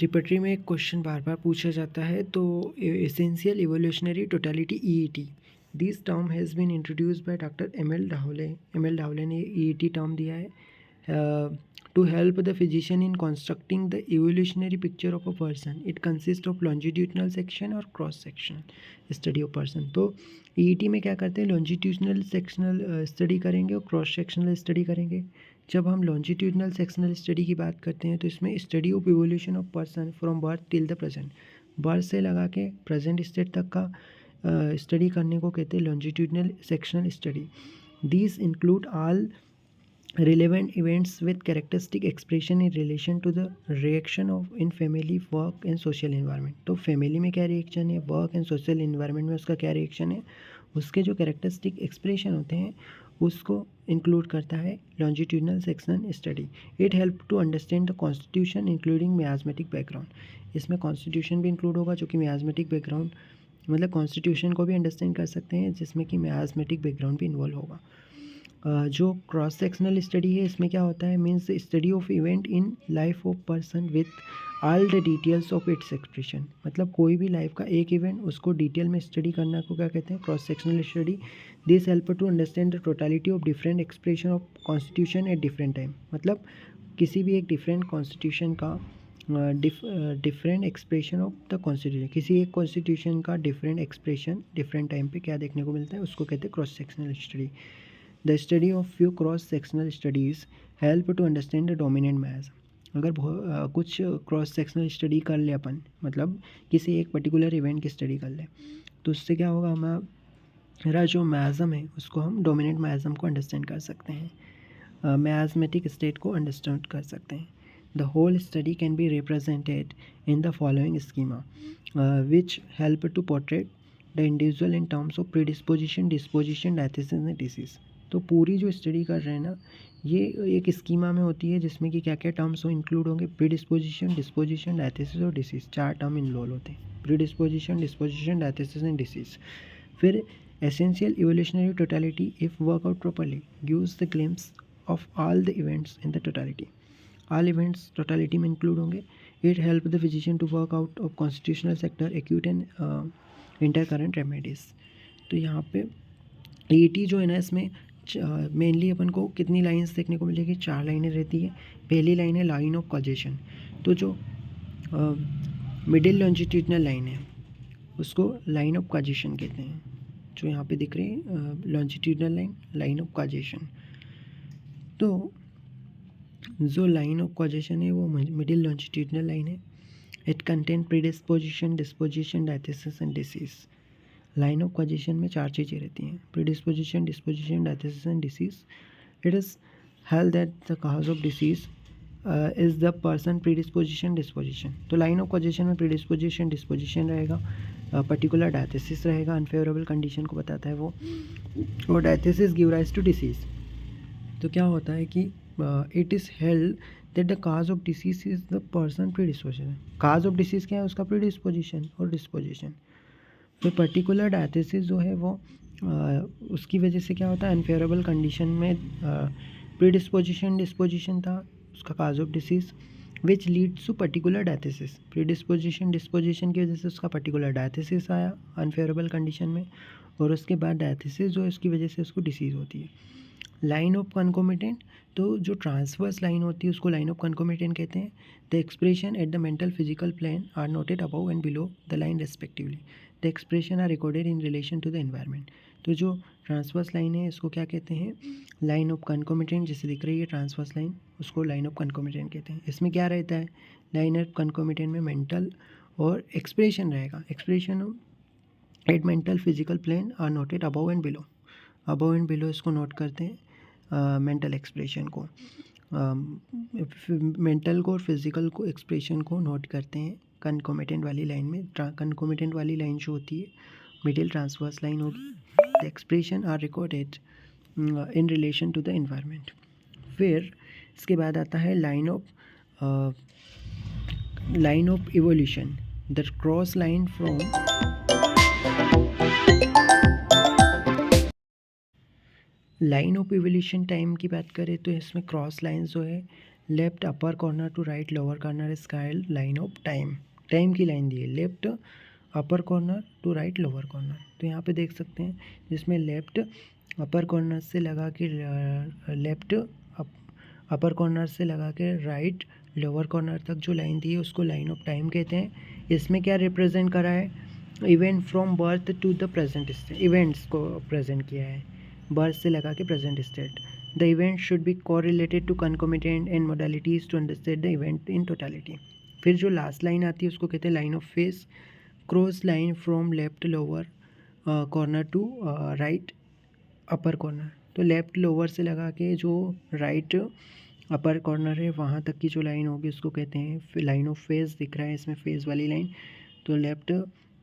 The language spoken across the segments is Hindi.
रिपर्टरी में एक क्वेश्चन बार बार पूछा जाता है, तो essential evolutionary totality EET, this term has been introduced by doctor M L Dawle ने EET टर्म दिया है to help the physician in constructing the evolutionary picture of a person. It consist of longitudinal section और cross section study of person. तो EET में क्या करते हैं, लॉन्जिट्यूडनल सेक्शनल स्टडी करेंगे और क्रॉस सेक्शनल स्टडी करेंगे. जब हम लॉन्जिट्यूडनल सेक्शनल स्टडी की बात करते हैं तो इसमें study of evolution of person from birth till the present, birth से लगा के प्रेजेंट स्टेट तक का स्टडी करने को कहते हैं longitudinal sectional study. These include all relevant events with characteristic expression in relation to the reaction of in family, work and social environment. तो फैमिली में क्या रिएक्शन है, वर्क एंड सोशल इन्वायरमेंट में उसका क्या रिएक्शन है, उसके जो कैरेक्टरिस्टिक एक्सप्रेशन होते हैं उसको इंक्लूड करता है longitudinal sectional study. It help to understand the constitution including miasmatic background. इसमें कॉन्स्टिट्यूशन भी इंक्लूड होगा जो कि मियाज़मेटिक बैकग्राउंड, मतलब कॉन्स्टिट्यूशन को भी अंडरस्टैंड कर सकते हैं जिसमें कि मियाज़मेटिक बैकग्राउंड भी इन्वॉल्व होगा. जो क्रॉस सेक्शनल स्टडी है इसमें क्या होता है, means study of event in life of person with all the details of its expression. मतलब कोई भी लाइफ का एक इवेंट उसको डिटेल में स्टडी करना को क्या कहते हैं, cross sectional study. This help to understand the totality of different expression of constitution at different time. मतलब किसी भी एक डिफरेंट कॉन्स्टिट्यूशन का different expression of the constitution, किसी एक कॉन्स्टिट्यूशन का डिफरेंट एक्सप्रेशन डिफरेंट टाइम पे क्या देखने को मिलता है उसको कहते हैं cross sectional study. The study of few cross-sectional studies help to understand the dominant mass. अगर कुछ क्रॉस सेक्शनल स्टडी कर ले अपन, मतलब किसी एक पर्टिकुलर इवेंट की स्टडी कर ले, तो उससे क्या होगा, हमारा जो मैज़म है उसको हम डोमिनेंट मैज़म को अंडरस्टैंड कर सकते हैं, मैज़मेटिक स्टेट को अंडरस्टैंड कर सकते हैं. The whole study can be represented in the following schema, which help to portray the individual in terms of predisposition, disposition, diathesis and disease. तो पूरी जो स्टडी कर रहे हैं ना, ये एक स्कीमा में होती है जिसमें कि क्या क्या टर्म्स हो इंक्लूड होंगे, प्रीडिस्पोजिशन, डिस्पोजिशन, डायथेसिस और डिसीज़. 4 टर्म इन्वॉल्व होते हैं, predisposition, disposition, diathesis and disease. फिर essential evolutionary totality if work out properly gives the glimpse of all the events in the totality. All events totality में इंक्लूड होंगे. It help the physician to work out of constitutional sector acute and intercurrent remedies. तो यहाँ पे EET जो है ना, इसमें मेनली अपन को कितनी लाइंस देखने को मिलेगी, 4 लाइनें रहती है. पहली लाइन है लाइन ऑफ कॉजेशन. तो जो मिडिल लॉन्जिट्यूडनल लाइन है उसको लाइन ऑफ कॉजेशन कहते हैं, जो यहाँ पे दिख रही है longitudinal line, line of causation. तो जो लाइन ऑफ कॉजेशन है वो मिडिल लॉन्जिट्यूडनल लाइन है. It contain predisposition, disposition, diathesis and disease. Line of causation में 4 चीज़ें रहती हैं, predisposition, disposition, diathesis and disease. It is health that the cause of disease is the person predisposition, disposition. तो लाइन ऑफ कॉजेशन में प्रीडिस्पोजिशन, डिस्पोजिशन रहेगा, पर्टिकुलर डायथेसिस रहेगा, अनफेवरेबल कंडीशन को बताता है वो, और diathesis give rise to disease. तो क्या होता है कि it is held that the cause of disease is the person predisposition. Cause of disease क्या है, उसका प्रीडिस्पोजिशन और डिस्पोजिशन. तो पर्टिकुलर डायथेसिस जो है वो उसकी वजह से क्या होता है, अनफेवरेबल कंडीशन में प्रीडिस्पोजिशन, डिस्पोजिशन था उसका cause of disease, which leads to particular diathesis. Predisposition, disposition की वजह से उसका पर्टिकुलर डायथेसिस आया अनफेवरेबल कंडीशन में, और उसके बाद डायथेसिस जो है उसकी वजह से उसको डिसीज़ होती है. लाइन ऑफ कनकोमिटेंट, तो जो ट्रांसवर्स लाइन होती है उसको लाइन ऑफ कनकोमिटेंट कहते हैं. The expression at the mental physical plane are noted above and below the line respectively. The expression are recorded in relation to the environment. तो जो ट्रांसवर्स लाइन है इसको क्या कहते हैं, लाइन ऑफ कनकोमिटेंट. जैसे दिख रही है ट्रांसवर्स लाइन, उसको लाइन ऑफ कनकोमिटेंट कहते हैं. इसमें क्या रहता है, लाइन ऑफ कनकोमिटेंट में मेंटल और एक्सप्रेशन रहेगा. Expression at mental physical plane are noted above and below. Above and below इसको नोट करते हैं मेंटल एक्सप्रेशन को, मेंटल को और फिजिकल को एक्सप्रेशन को नोट करते हैं कनकोमिटेंट वाली लाइन में. कनकोमिटेंट वाली लाइन जो होती है मिडिल ट्रांसवर्स लाइन होगी. The expression are recorded in relation to the environment. फिर इसके बाद आता है line of evolution, the cross line from line of evolution time की बात करें तो इसमें क्रॉस लाइन जो है left upper corner to right lower corner is called line of time. Time की लाइन दी है, left upper corner to right lower corner. तो यहाँ पे देख सकते हैं जिसमें लेफ्ट अपर कॉर्नर से लगा के लेफ्ट अपर कॉर्नर से लगा के राइट लोअर कॉर्नर तक जो लाइन दी है उसको लाइन ऑफ टाइम कहते हैं। इसमें क्या रिप्रेजेंट करा है, event from birth to the present state, events को प्रेजेंट किया है बर्थ से लगा के present state. The event should be correlated to concomitant and modalities to understand the event in totality. फिर जो लास्ट लाइन आती है उसको कहते हैं line of phase, cross line from left lower corner to right upper corner. तो लेफ्ट लोअर से लगा के जो राइट अपर कॉर्नर है वहाँ तक की जो लाइन होगी उसको कहते हैं लाइन ऑफ फेस। दिख रहा है इसमें फेस वाली लाइन, तो लेफ्ट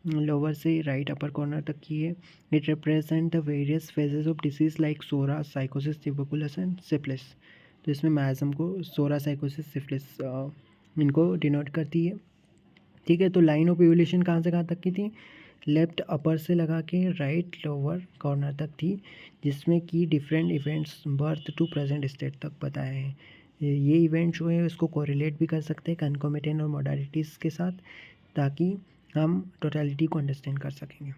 लोअर से राइट अपर कॉर्नर तक की है। It represent the various phases of disease like psora, sycosis, tuberculosis and syphilis. तो इसमें मैज़म को सोरा, साइकोसिस, सिफिलिस इनको डिनोट करती है। ठीक है, तो लाइन ऑफ इवोल्यूशन कहाँ से कहाँ तक की थी, लेफ्ट अपर से लगा के राइट लोअर कॉर्नर तक थी, जिसमें कि different events birth to present state तक बताए हैं। ये इवेंट जो है उसको कोरिलेट भी कर सकते हैं कंकोमिटेंट और मोडालिटीज़ के साथ, ताकि हम टोटलिटी को अंडरस्टैंड कर सकेंगे।